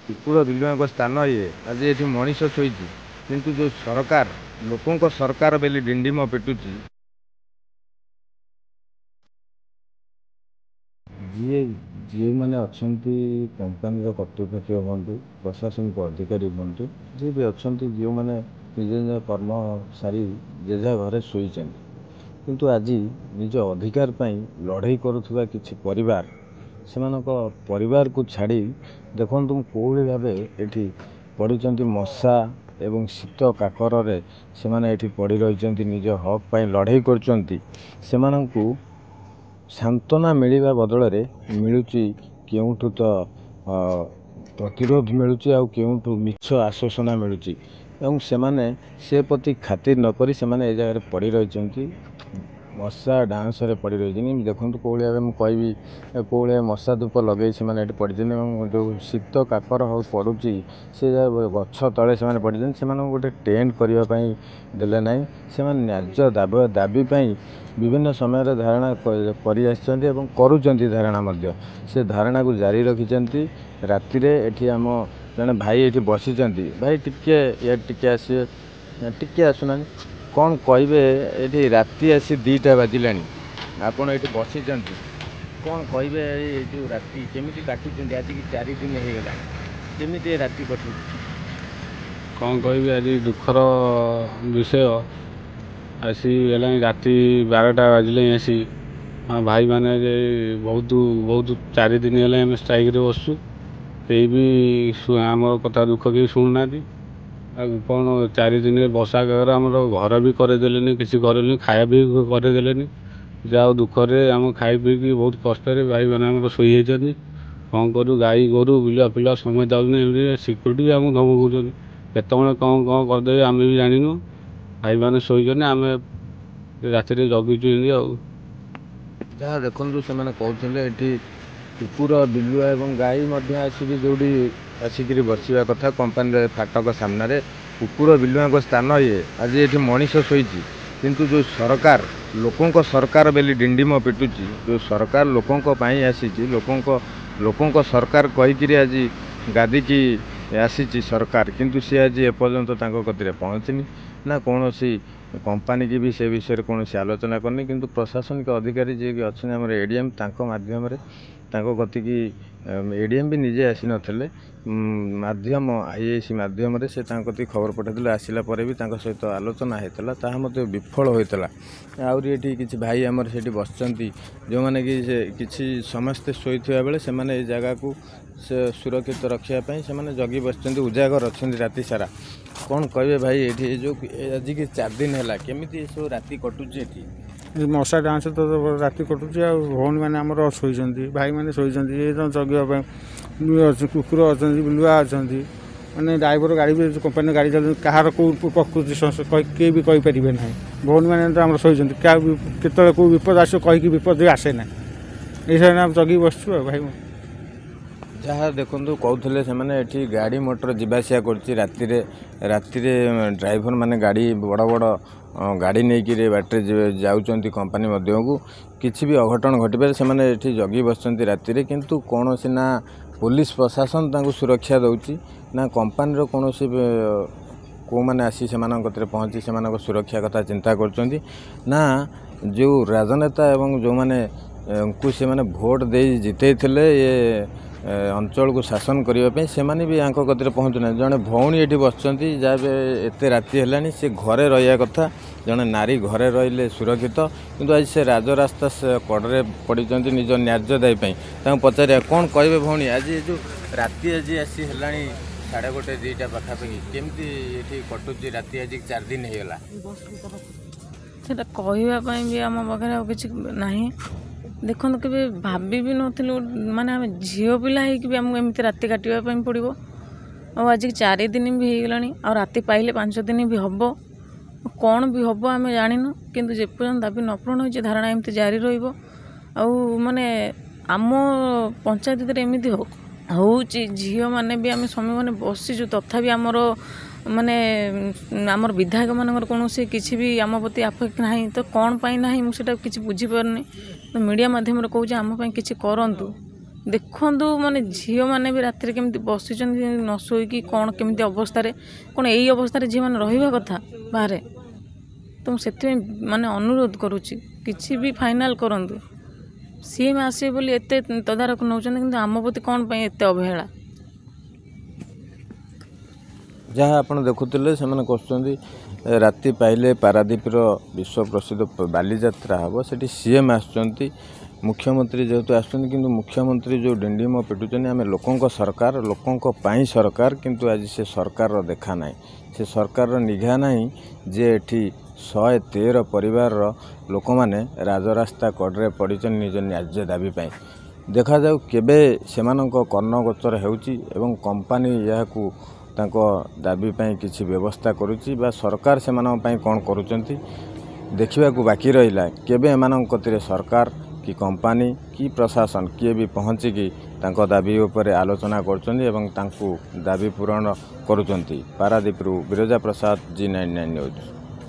କୁକୁର ବିଲୁଆଙ୍କ ସ୍ଥାନ ଇଏ ଆଜି ଏଠି ମଣିଷ ଶୋଇଛି କିନ୍ତୁ ଯେଉଁ ସରକାର ଲୋକଙ୍କ ସରକାର ବୋଲି ଡିଣ୍ଡିମ ପିଟୁଛି। ଯିଏ ଯେଉଁମାନେ ଅଛନ୍ତି କମ୍ପାନୀର କର୍ତ୍ତୃପକ୍ଷ ହୁଅନ୍ତୁ, ପ୍ରଶାସନିକ ଅଧିକାରୀ ହୁଅନ୍ତୁ, ଯିଏ ବି ଅଛନ୍ତି ଯେଉଁମାନେ ନିଜ ନିଜ କର୍ମ ସାରି ଯେଝା ଘରେ ଶୋଇଛନ୍ତି, କିନ୍ତୁ ଆଜି ନିଜ ଅଧିକାର ପାଇଁ ଲଢ଼େଇ କରୁଥିବା କିଛି ପରିବାର ସେମାନଙ୍କ ପରିବାରକୁ ଛାଡ଼ି ଦେଖନ୍ତୁ କେଉଁଭଳି ଭାବେ ଏଠି ପଡ଼ିଛନ୍ତି ମଶା ଏବଂ ଶୀତ କାକରରେ ସେମାନେ ଏଠି ପଡ଼ି ରହିଛନ୍ତି, ନିଜ ହକ୍ ପାଇଁ ଲଢ଼େଇ କରୁଛନ୍ତି। ସେମାନଙ୍କୁ ସାନ୍ତ୍ୱନା ମିଳିବା ବଦଳରେ ମିଳୁଛି କେଉଁଠୁ ତ ପ୍ରତିରୋଧ ମିଳୁଛି ଆଉ କେଉଁଠୁ ମିଛ ଆଶ୍ୱାସନା ମିଳୁଛି ଏବଂ ସେମାନେ ସେ ପ୍ରତି ଖାତିର ନକରି ସେମାନେ ଏ ଜାଗାରେ ପଡ଼ି ରହିଛନ୍ତି, ମଶା ଡାଁସରେ ପଡ଼ି ରହିଛନ୍ତି। ଦେଖନ୍ତୁ କେଉଁଭଳି ଭାବେ ମୁଁ କହିବି କେଉଁଭଳି ଭାବେ ମଶା ଧୂପ ଲଗେଇ ସେମାନେ ଏଠି ପଡ଼ିଛନ୍ତି ଏବଂ ଯେଉଁ ଶୀତ କାକର ହଉ ପଡ଼ୁଛି ସେ ଗଛ ତଳେ ସେମାନେ ପଡ଼ିଛନ୍ତି। ସେମାନଙ୍କୁ ଗୋଟେ ଟେଣ୍ଟ କରିବା ପାଇଁ ଦେଲେ ନାହିଁ। ସେମାନେ ନ୍ୟାଯ୍ୟ ଦାବି ପାଇଁ ବିଭିନ୍ନ ସମୟରେ ଧାରଣା କରି ଆସିଛନ୍ତି ଏବଂ କରୁଛନ୍ତି ଧାରଣା ମଧ୍ୟ। ସେ ଧାରଣାକୁ ଜାରି ରଖିଛନ୍ତି। ରାତିରେ ଏଠି ଆମ ଜଣେ ଭାଇ ଏଠି ବସିଛନ୍ତି। ଭାଇ ଟିକେ ଟିକେ ଆସିବେ, ଟିକେ ଆସୁନାହାନ୍ତି, କ'ଣ କହିବେ? ଏଠି ରାତି ଆସି 2ଟା ବାଜିଲାଣି, ଆପଣ ଏଠି ବସିଛନ୍ତି, କ'ଣ କହିବେ? ଏଇ ଯେଉଁ ରାତି କେମିତି କାଟୁଛନ୍ତି? ଆଜିକି 4 ଦିନ ହେଇଗଲାଣି, କେମିତି ଏ ରାତି କଟୁଛି? କ'ଣ କହିବି? ଆଜି ଦୁଃଖର ବିଷୟ, ଆସି ହେଲାଣି ରାତି 12ଟା ବାଜିଲାଣି। ଆସି ଭାଇମାନେ ଯେ ବହୁତ 4 ଦିନ ହେଲାଣି ଆମେ ଷ୍ଟ୍ରାଇକ୍ରେ ବସୁଛୁ, କେହି ବି ଆମର କଥା ଦୁଃଖ କେହି ଶୁଣୁନାହାନ୍ତି। ଆଉ କ'ଣ 4 ଦିନରେ ବର୍ଷା କାକର ଆମର ଘର ବି କରେଇଦେଲେନି, କିଛି କରେଇଲେନି, ଖାଇବା ବି କରେଇଦେଲେନି। ଯାହା ଦୁଃଖରେ ଆମେ ଖାଇ ପିଇକି ବହୁତ କଷ୍ଟରେ ଭାଇମାନେ ଆମର ଶୋଇଯାଇଛନ୍ତି। କ'ଣ କରୁ? ଗାଈ ଗୋରୁ ବିଲ ଫିଲ ସମୟ ଯାଉଛନ୍ତି, ଏମିତି ସିକ୍ୟୁରିଟି ବି ଆମକୁ ଧମକଉଛନ୍ତି, କେତେବେଳେ କ'ଣ କରିଦେବେ ଆମେ ବି ଜାଣିନୁ। ଭାଇମାନେ ଶୋଇଛନ୍ତି, ଆମେ ରାତିରେ ଜଗିଛୁ ଏମିତି ଆଉ। ଯାହା ଦେଖନ୍ତୁ ସେମାନେ କହୁଥିଲେ ଏଠି କୁକୁର ବିଲୁଆ ଏବଂ ଗାଈ ମଧ୍ୟ ଆସିକି ଯେଉଁଠି ଆସିକିରି ବସିବା କଥା କମ୍ପାନୀର ଫାଟକ ସାମ୍ନାରେ, କୁକୁର ବିଲୁଆଙ୍କ ସ୍ଥାନ ଇଏ ଆଜି ଏଠି ମଣିଷ ଶୋଇଛି କିନ୍ତୁ ଯେଉଁ ସରକାର ଲୋକଙ୍କ ସରକାର ବୋଲି ଡିଣ୍ଡିମ ପିଟୁଛି, ଯେଉଁ ସରକାର ଲୋକଙ୍କ ପାଇଁ ଆସିଛି, ଲୋକଙ୍କ ସରକାର କହିକିରି ଆଜି ଗାଦିକି ଆସିଛି ସରକାର, କିନ୍ତୁ ସେ ଆଜି ଏପର୍ଯ୍ୟନ୍ତ ତାଙ୍କ କତିରେ ପହଞ୍ଚିନି ନା କୌଣସି କମ୍ପାନୀ କି ବି ସେ ବିଷୟରେ କୌଣସି ଆଲୋଚନା କରିନି। କିନ୍ତୁ ପ୍ରଶାସନିକ ଅଧିକାରୀ ଯିଏକି ଅଛନ୍ତି ଆମର ଏଡ଼ିଏମ୍, ତାଙ୍କ ମାଧ୍ୟମରେ ତାଙ୍କ କତିକି ଏଡ଼ିଏମ୍ ବି ନିଜେ ଆସିନଥିଲେ, ମାଧ୍ୟମ IAC ମାଧ୍ୟମରେ ସେ ତାଙ୍କ କତିକି ଖବର ପଠାଇଥିଲେ। ଆସିଲା ପରେ ବି ତାଙ୍କ ସହିତ ଆଲୋଚନା ହେଇଥିଲା, ତାହା ମଧ୍ୟ ବିଫଳ ହୋଇଥିଲା। ଆହୁରି ଏଠି କିଛି ଭାଇ ଆମର ସେଠି ବସିଛନ୍ତି, ଯେଉଁମାନେ କି ସେ କିଛି ସମସ୍ତେ ଶୋଇଥିବା ବେଳେ ସେମାନେ ଏ ଜାଗାକୁ ସେ ସୁରକ୍ଷିତ ରଖିବା ପାଇଁ ସେମାନେ ଜଗି ବସିଛନ୍ତି, ଉଜାଗର ଅଛନ୍ତି ରାତି ସାରା। କ'ଣ କହିବେ ଭାଇ? ଏଠି ଯେଉଁ ଆଜିକି 4 ଦିନ ହେଲା କେମିତି ଏସବୁ ରାତି କଟୁଛି? ଏଠି ମଶା ଡାନ୍ସ ତ ରାତି କଟୁଛି ଆଉ। ଭଉଣୀମାନେ ଆମର ଶୋଇଛନ୍ତି, ଭାଇମାନେ ଶୋଇଛନ୍ତି, ଏ ଜଗିବା ପାଇଁ କୁକୁର ଅଛନ୍ତି, ବିଲୁଆ ଅଛନ୍ତି, ମାନେ ଡ୍ରାଇଭର ଗାଡ଼ି ବି କମ୍ପାନୀର ଗାଡ଼ି ଚାଲୁଛନ୍ତି, କାହାର କେଉଁ ପ୍ରକୃତି କେହି ବି କହିପାରିବେ ନାହିଁ। ଭଉଣୀମାନେ ତ ଆମର ଶୋଇଛନ୍ତି, କାହା କେତେବେଳେ କେଉଁ ବିପଦ ଆସିବ କହିକି ବିପଦ ଆସେ ନାହିଁ, ଏଇସବୁ ଆମେ ଜଗିକି ବସିଛୁ ଆଉ। ଭାଇ ଯାହା ଦେଖନ୍ତୁ କହୁଥିଲେ ସେମାନେ ଏଠି ଗାଡ଼ି ମଟର ଯିବା ଆସିବା କରୁଛି ରାତିରେ ଡ୍ରାଇଭର ମାନେ ଗାଡ଼ି ବଡ଼ ବଡ଼ ଗାଡ଼ି ନେଇକିରି ବାଟରେ ଯାଉଛନ୍ତି କମ୍ପାନୀ ମଧ୍ୟକୁ, କିଛି ବି ଅଘଟଣ ଘଟିପାରେ, ସେମାନେ ଏଠି ଜଗି ବସିଛନ୍ତି ରାତିରେ। କିନ୍ତୁ କୌଣସି ନା ପୋଲିସ ପ୍ରଶାସନ ତାଙ୍କୁ ସୁରକ୍ଷା ଦେଉଛି, ନା କମ୍ପାନୀର କୌଣସି କେଉଁମାନେ ଆସି ସେମାନଙ୍କ କତିରେ ପହଞ୍ଚି ସେମାନଙ୍କ ସୁରକ୍ଷା କଥା ଚିନ୍ତା କରୁଛନ୍ତି, ନା ଯେଉଁ ରାଜନେତା ଏବଂ ଯେଉଁମାନେ ସେମାନେ ଭୋଟ ଦେଇ ଜିତେଇଥିଲେ ଏ ଅଞ୍ଚଳକୁ ଶାସନ କରିବା ପାଇଁ, ସେମାନେ ବି ୟାଙ୍କ କତିରେ ପହଞ୍ଚୁନାହାନ୍ତି। ଜଣେ ଭଉଣୀ ଏଠି ବସିଛନ୍ତି, ଯାହା ଏତେ ରାତି ହେଲାଣି ସେ ଘରେ ରହିବା କଥା, ଜଣେ ନାରୀ ଘରେ ରହିଲେ ସୁରକ୍ଷିତ, କିନ୍ତୁ ଆଜି ସେ ରାଜରାସ୍ତା କଡ଼ରେ ପଡ଼ିଛନ୍ତି ନିଜ ନ୍ୟାଯ୍ୟ ଦାୟୀ ପାଇଁ। ତାଙ୍କୁ ପଚାରିବା କ'ଣ କହିବେ ଭଉଣୀ? ଆଜି ଏ ଯେଉଁ ରାତି ଆଜି ଆସି ହେଲାଣି 1:30 2ଟା ପାଖାପାଖି, କେମିତି ଏଠି କଟୁଛି ରାତି? ଆଜି 4 ଦିନ ହେଇଗଲା। ସେଟା କହିବା ପାଇଁ ବି ଆମ ପାଖରେ ଆଉ କିଛି ନାହିଁ। ଦେଖନ୍ତୁ କେବେ ଭାବି ବି ନଥିଲୁ, ମାନେ ଆମେ ଝିଅ ପିଲା ହେଇକି ବି ଆମକୁ ଏମିତି ରାତି କାଟିବା ପାଇଁ ପଡ଼ିବ। ଆଉ ଆଜିକି 4 ଦିନ ବି ହେଇଗଲାଣି, ଆଉ ରାତି ପାଇଲେ 5 ଦିନ ବି ହେବ, କ'ଣ ବି ହେବ ଆମେ ଜାଣିନୁ। କିନ୍ତୁ ଯେପର୍ଯ୍ୟନ୍ତ ଦାବି ନ ପୂରଣ ହୋଇଛି ଧାରଣା ଏମିତି ଜାରି ରହିବ। ଆଉ ମାନେ ଆମ ପଞ୍ଚାୟତ ଭିତରେ ଏମିତି ହେଉଛି, ଝିଅମାନେ ବି ଆମେ ସମୟମାନେ ବସିଛୁ, ତଥାପି ଆମର ମାନେ ଆମର ବିଧାୟକମାନଙ୍କର କୌଣସି କିଛି ବି ଆମ ପ୍ରତି ଆଫେକ୍ଟ ନାହିଁ। ତ କ'ଣ ପାଇଁ ନାହିଁ ମୁଁ ସେଇଟା କିଛି ବୁଝିପାରୁନି। ତ ମିଡ଼ିଆ ମାଧ୍ୟମରେ କହୁଛି ଆମ ପାଇଁ କିଛି କରନ୍ତୁ, ଦେଖନ୍ତୁ ମାନେ ଝିଅମାନେ ବି ରାତିରେ କେମିତି ବସିଛନ୍ତି ନ ଶୋଇକି କ'ଣ କେମିତି ଅବସ୍ଥାରେ, କ'ଣ ଏଇ ଅବସ୍ଥାରେ ଝିଅମାନେ ରହିବା କଥା ବାହାରେ। ତ ମୁଁ ସେଥିପାଇଁ ମାନେ ଅନୁରୋଧ କରୁଛି କିଛି ବି ଫାଇନାଲ୍ କରନ୍ତୁ। ସିଏମ୍ ଆସିବେ ବୋଲି ଏତେ ତଦାରଖ ନେଉଛନ୍ତି, କିନ୍ତୁ ଆମ ପ୍ରତି କ'ଣ ପାଇଁ ଏତେ ଅବହେଳା। ଯାହା ଆପଣ ଦେଖୁଥିଲେ ସେମାନେ କରୁଛନ୍ତି ରାତି ପାଇଲେ ପାରାଦୀପର ବିଶ୍ୱ ପ୍ରସିଦ୍ଧ ବାଲିଯାତ୍ରା ହେବ, ସେଠି ସିଏମ୍ ଆସୁଛନ୍ତି, ମୁଖ୍ୟମନ୍ତ୍ରୀ ଯେହେତୁ ଆସୁଛନ୍ତି, କିନ୍ତୁ ମୁଖ୍ୟମନ୍ତ୍ରୀ ଯେଉଁ ଡିଣ୍ଡିମ ପିଟୁଛନ୍ତି ଆମେ ଲୋକଙ୍କ ସରକାର, ଲୋକଙ୍କ ପାଇଁ ସରକାର, କିନ୍ତୁ ଆଜି ସେ ସରକାରର ଦେଖା ନାହିଁ, ସେ ସରକାରର ନିଘା ନାହିଁ ଯେ ଏଠି 113 ପରିବାରର ଲୋକମାନେ ରାଜରାସ୍ତା କଡ଼ରେ ପଡ଼ିଛନ୍ତି ନିଜ ନ୍ୟାଯ୍ୟ ଦାବି ପାଇଁ। ଦେଖାଯାଉ କେବେ ସେମାନଙ୍କ କର୍ଣ୍ଣଗୋଚର ହେଉଛି ଏବଂ କମ୍ପାନୀ ଏହାକୁ ତାଙ୍କ ଦାବି ପାଇଁ କିଛି ବ୍ୟବସ୍ଥା କରୁଛି ବା ସରକାର ସେମାନଙ୍କ ପାଇଁ କ'ଣ କରୁଛନ୍ତି ଦେଖିବାକୁ ବାକି ରହିଲା। କେବେ ଏମାନଙ୍କ କତିରେ ସରକାର କି କମ୍ପାନୀ କି ପ୍ରଶାସନ କିଏ ବି ପହଞ୍ଚିକି ତାଙ୍କ ଦାବି ଉପରେ ଆଲୋଚନା କରୁଛନ୍ତି ଏବଂ ତାଙ୍କୁ ଦାବି ପୂରଣ କରୁଛନ୍ତି। ପାରାଦୀପରୁ ବିରଜା ପ୍ରସାଦ, G99 ନ୍ୟୁଜ୍।